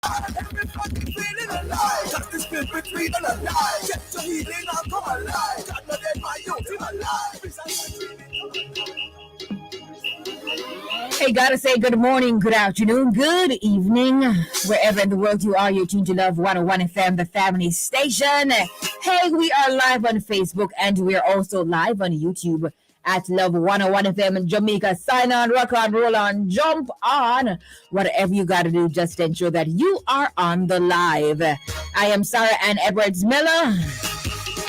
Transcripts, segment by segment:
Everybody feeling alive. Justice filled with freedom alive. Get your healing and come alive. God not dead, my youth in alive. Hey, gotta say good morning, good afternoon, good evening. Wherever in the world you are, you're tuned to Love 101 FM, the family station. Hey, we are live on Facebook and we are also live on YouTube at Love 101 FM in Jamaica. Sign on, rock on, roll on, jump on. Whatever you gotta do, just ensure that you are on the live. I am Sara-Ann Edwards Miller,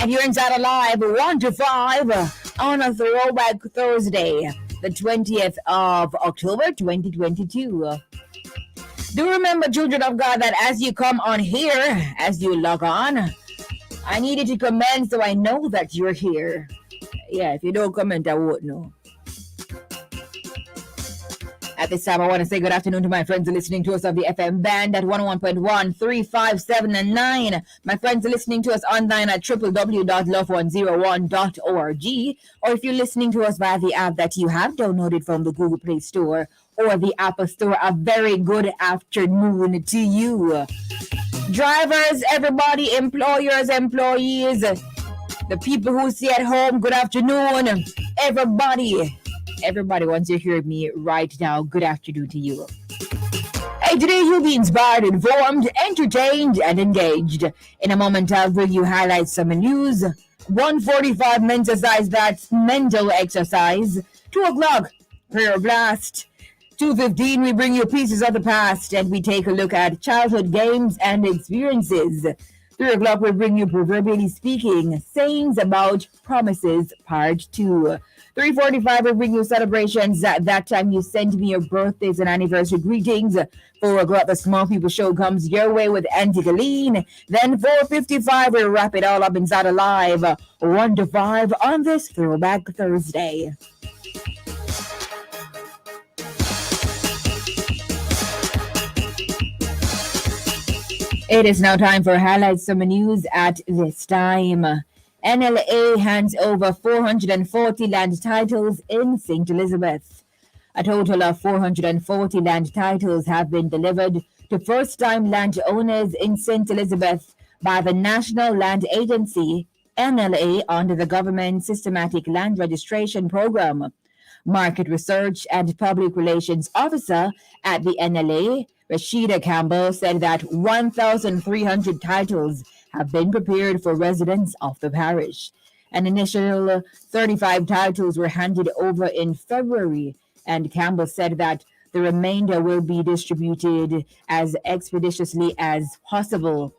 and you're inside a live 1 to 5 on a Throwback Thursday, the 20th of October, 2022. Do remember, children of God, that as you come on here, as you log on, I need you to comment so I know that you're here. Yeah, if you don't comment, I won't know. At this time, I want to say good afternoon to my friends listening to us on the FM band at 101.1, 3, 5, 7, and 9. My friends are listening to us online at www.love101.org. Or if you're listening to us via the app that you have downloaded from the Google Play Store or the Apple Store, a very good afternoon to you. Drivers, everybody, employers, employees, the people who stay at home, good afternoon. Everybody wants to hear me right now. Good afternoon to you. Hey, today you'll be inspired, informed, entertained, and engaged. In a moment, I'll bring you highlights from the news. 1:45 mental exercise. 2 o'clock, prayer blast. 2:15, we bring you pieces of the past, and we take a look at childhood games and experiences. 3 o'clock, we bring you proverbially speaking, sayings about promises, part 2. 3:45, we bring you celebrations. At that time, you send me your birthdays and anniversary greetings. 4 o'clock, the Small People Show comes your way with Auntie Colleen. Then 4:55, we wrap it all up inside a live 1 to 5 on this Throwback Thursday. It is now time for highlights from the news at this time. NLA hands over 440 land titles in St. Elizabeth. A total of 440 land titles have been delivered to first-time landowners in St. Elizabeth by the National Land Agency, NLA, under the government Systematic Land Registration Program. Market Research and Public Relations Officer at the NLA, Rashida Campbell, said that 1,300 titles have been prepared for residents of the parish. An initial 35 titles were handed over in February, and Campbell said that the remainder will be distributed as expeditiously as possible.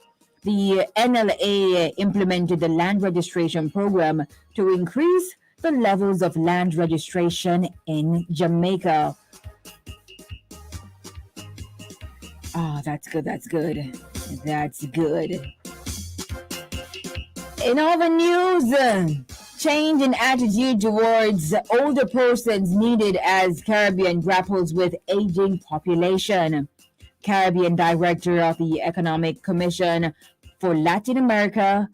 The NLA implemented the land registration program to increase the levels of land registration in Jamaica. Oh, that's good. In all the news, change in attitude towards older persons needed as Caribbean grapples with aging population. Caribbean Director of the Economic Commission for Latin America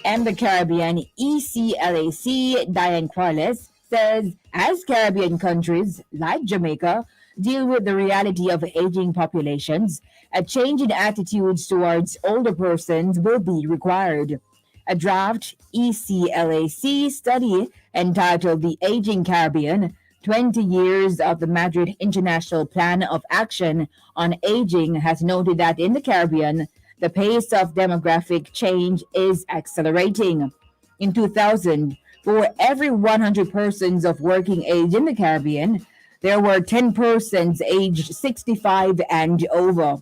and the Caribbean, ECLAC, Diane Corliss, says as Caribbean countries like Jamaica deal with the reality of aging populations, a change in attitudes towards older persons will be required. A draft ECLAC study entitled The Aging Caribbean, 20 Years of the Madrid International Plan of Action on Aging has noted that in the Caribbean, the pace of demographic change is accelerating. In 2000, for every 100 persons of working age in the Caribbean, there were 10 persons aged 65 and over.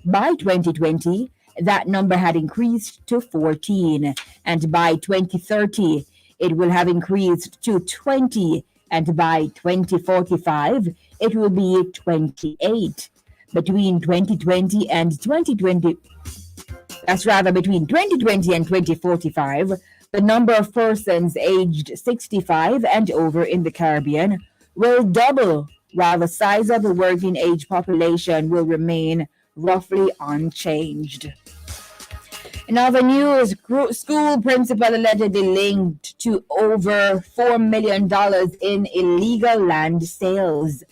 By 2020, that number had increased to 14, and by 2030, it will have increased to 20, and by 2045, it will be 28. Between 2020 and 2020, between 2020 and 2045, the number of persons aged 65 and over in the Caribbean will double, while the size of the working age population will remain roughly unchanged. In other news, school principal allegedly linked to over $4 million in illegal land sales.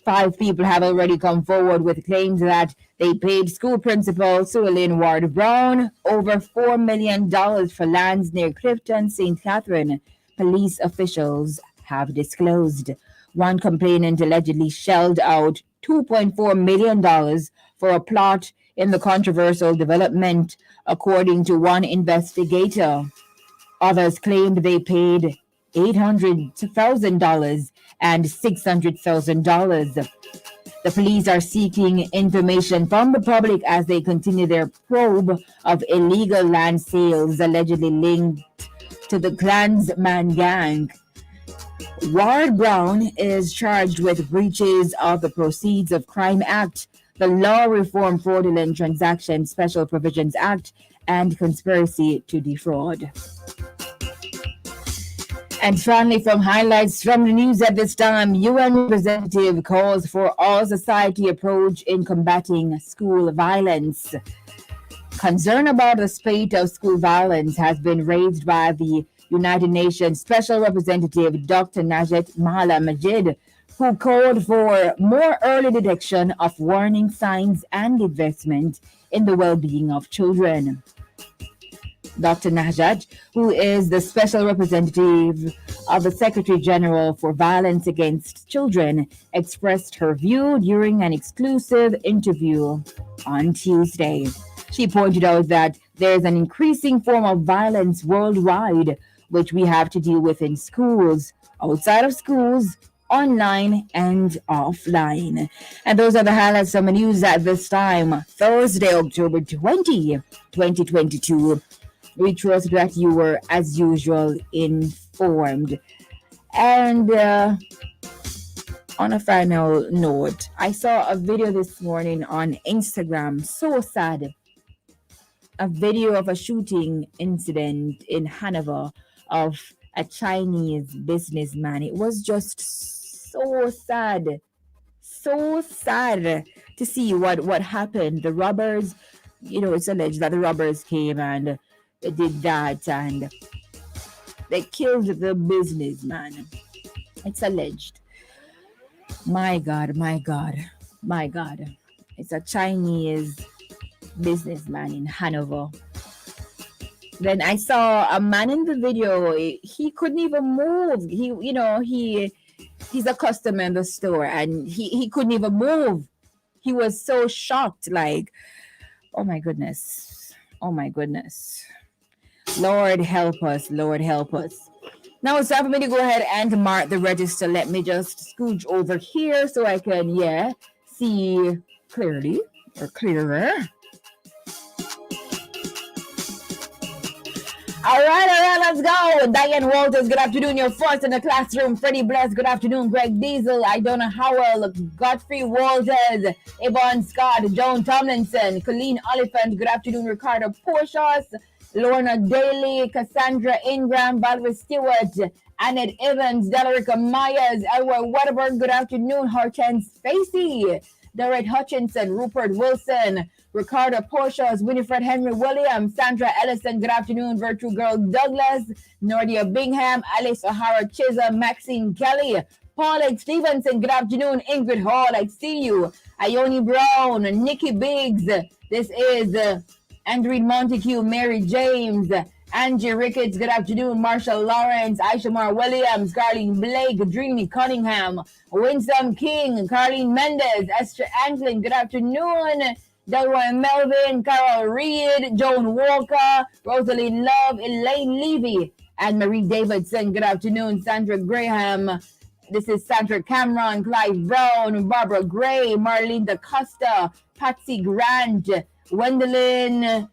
5 people have already come forward with claims that They paid school principal Sue-Lynn Ward Brown over $4 million for lands near Clifton, St. Catherine, police officials have disclosed. One complainant allegedly shelled out $2.4 million for a plot in the controversial development, according to one investigator. Others claimed they paid $800,000 and $600,000. The police are seeking information from the public as they continue their probe of illegal land sales allegedly linked to the Klansman gang. Ward Brown is charged with breaches of the Proceeds of Crime Act, the Law Reform Fraudulent Transaction Special Provisions Act, and conspiracy to defraud. And finally, from highlights from the news at this time, UN representative calls for all society approach in combating school violence. Concern about the spate of school violence has been raised by the United Nations Special Representative Dr. Najat Majid, who called for more early detection of warning signs and investment in the well-being of children. Dr. Najat, who is the special representative of the Secretary General for Violence Against Children, expressed her view during an exclusive interview on Tuesday. She pointed out that there's an increasing form of violence worldwide, which we have to deal with in schools, outside of schools, online and offline. And those are the highlights from the news at this time, Thursday, October 20, 2022. We trust that you were, as usual, informed. And on a final note, I saw a video this morning on Instagram, so sad. A video of a shooting incident in Hanover of a Chinese businessman. It was just so sad to see what happened. The robbers, it's alleged that the robbers came and they did that and they killed the businessman. It's alleged. My God. It's a Chinese businessman in Hanover. Then I saw a man in the video. He couldn't even move. He's a customer in the store and he couldn't even move. He was so shocked, like, oh my goodness. Lord help us. Now it's time for me to go ahead and mark the register. Let me just scooch over here so I can, see clearly or clearer. All right, let's go. Diane Walters, good afternoon. You're first in the classroom. Freddie Bless, good afternoon. Greg Diesel, Idona Howell, Godfrey Walters, Yvonne Scott, Joan Tomlinson, Colleen Oliphant, good afternoon. Ricardo Porchos, Lorna Daly, Cassandra Ingram, Valerie Stewart, Annette Evans, Delarica Myers, Elwar Wetterberg, good afternoon. Hortense Spacey, Dorrit Hutchinson, Rupert Wilson, Ricardo Porchos, Winifred Henry Williams, Sandra Ellison, good afternoon. Virtue Girl Douglas, Nordia Bingham, Alice O'Hara Chisholm, Maxine Kelly, Paulette Stevenson, good afternoon. Ingrid Hall, I see you. Ione Brown, Nikki Biggs, this is Andrew Montague, Mary James, Angie Ricketts, good afternoon. Marshall Lawrence, Aishamar Williams, Carlene Blake, Dreamy Cunningham, Winsome King, Carlene Mendez, Esther Anglin, good afternoon. Delroy Melvin, Carol Reed, Joan Walker, Rosaline Love, Elaine Levy, and Marie Davidson, good afternoon. Sandra Graham, this is Sandra Cameron, Clive Brown, Barbara Gray, Marlene DaCosta, Patsy Grant, Wendelin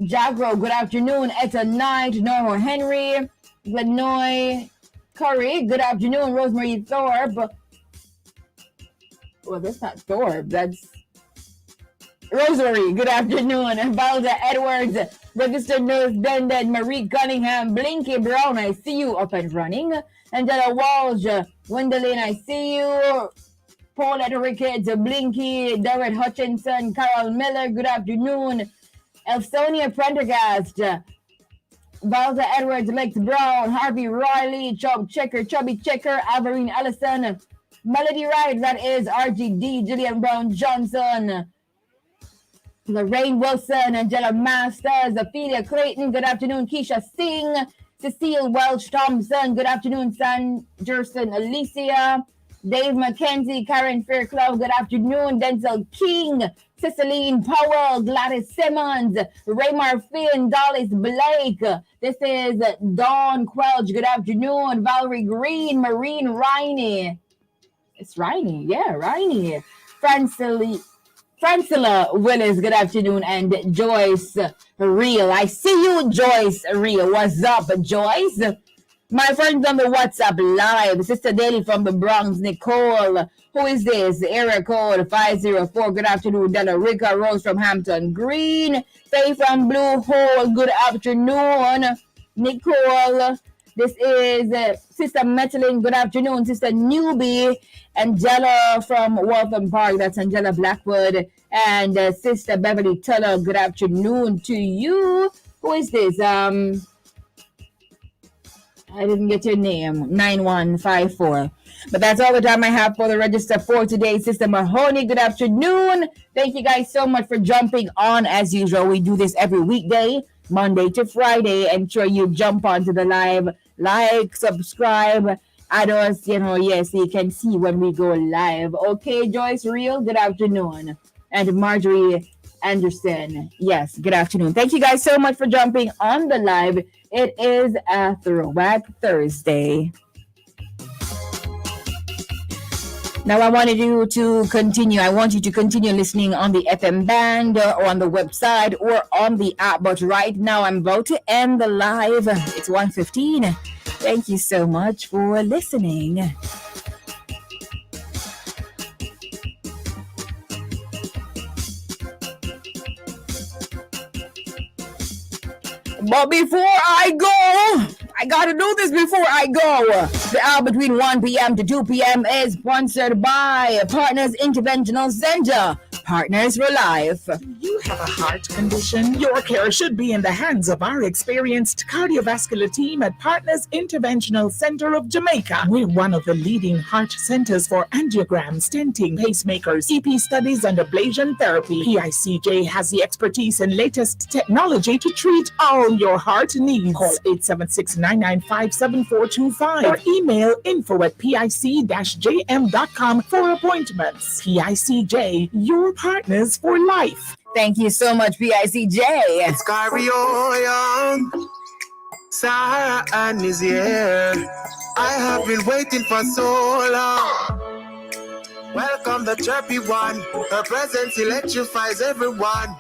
Jagro, good afternoon. Etta Knight, Nora Henry, Glenoy Curry, good afternoon. Rosemary Thorpe. Well, that's not Thorpe, that's Rosary, good afternoon. Valda Edwards, registered nurse Dendon, Marie Cunningham, Blinky Brown, I see you up and running. Angela Walsh, Wendelin, I see you. Paulette Ricketts, Blinky, Dorrit Hutchinson, Carol Miller, good afternoon. Elsonia Prendergast, Valda Edwards, Lex Brown, Harvey Riley, Chubby Checker, Alvarine Ellison, Melody Wright, that is RGD, Gillian Brown Johnson, Lorraine Wilson, Angela Masters, Ophelia Clayton, good afternoon. Keisha Singh, Cecile Welch Thompson, good afternoon. Sanderson Alicia, Dave McKenzie, Karen Fairclough, good afternoon. Denzel King, Ceciline Powell, Gladys Simmons, Raymar Finn, Dollis Blake. This is Dawn Quelch, good afternoon. Valerie Green, Marine Riney. It's Riney, yeah, Riney. Francilla Willis, good afternoon, and Joyce Real. I see you, Joyce Real. What's up, Joyce? My friends on the WhatsApp live, Sister Daly from the Bronx, Nicole. Who is this? Area code 504. Good afternoon, Della Rica Rose from Hampton Green. Faye from Blue Hole. Good afternoon, Nicole. This is Sister Metalin. Good afternoon, Sister Newbie. Angela from Waltham Park. That's Angela Blackwood. And Sister Beverly Teller. Good afternoon to you. Who is this? I didn't get your name. 9154. But that's all the time I have for the register for today. Sister Mahoney, good afternoon. Thank you guys so much for jumping on. As usual, we do this every weekday, Monday to Friday. Ensure you jump onto the live, like, subscribe, add us, yes, so you can see when we go live. Okay, Joyce Real, good afternoon. And Marjorie Anderson, yes, good afternoon. Thank you guys so much for jumping on the live. It is a Throwback Thursday. Now I wanted you to continue. I want you to continue listening on the FM band or on the website or on the app. But right now I'm about to end the live. It's 1:15. Thank you so much for listening. But before I go, I gotta do this before I go. The hour between 1 p.m. to 2 p.m. is sponsored by Partners Interventional Center. Partners for Life. You have a heart condition? Your care should be in the hands of our experienced cardiovascular team at Partners Interventional Center of Jamaica. We're one of the leading heart centers for angiogram, stenting, pacemakers, EP studies, and ablation therapy. PICJ has the expertise and latest technology to treat all your heart needs. Call 876-995-7425 or email info@pic-jm.com for appointments. PICJ, your partners for life. Thank you so much, PICJ. It's Young. Sara-Ann is here. I have been waiting for so long. Welcome the chirpy one. Her presence electrifies everyone.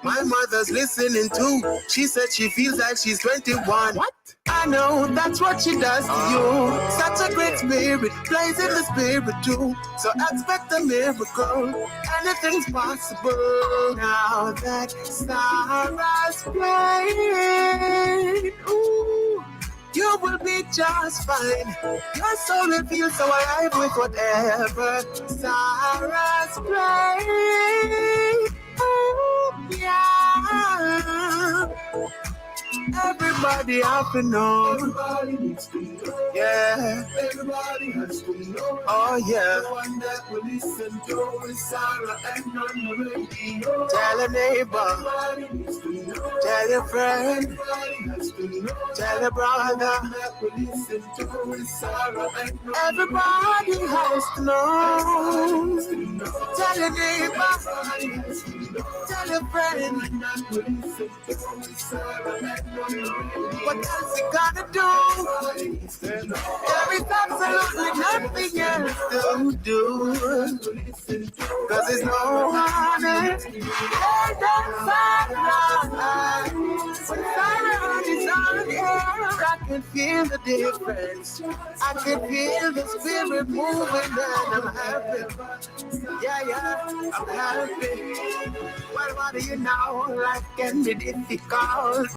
My mother's listening too. She said she feels like she's 21. What? I know that's what she does to you. Such a great spirit, plays in the spirit too. So expect a miracle. Anything's possible. Now that Sarah's playing, ooh, you will be just fine. Your soul will feel so alive with whatever Sarah's playing. Ooh, yeah. Everybody have to know. Everybody needs to know. Yeah. Everybody has to know. Oh yeah. The one that will listen to is Sara-Ann on the radio. Tell a neighbor. Everybody needs to know. Tell your friend. Everybody has to know. Tell a brother. The one that will listen to is Sara-Ann. Everybody has to know. Tell your neighbor. Tell your friend. What else you gotta do? There is absolutely nothing else to do. Cause there's no one else. When Sara-Ann is on air, I can feel the difference. I can feel the spirit moving and I'm happy. Yeah, I'm happy. Well, what do you know? Life can be difficult.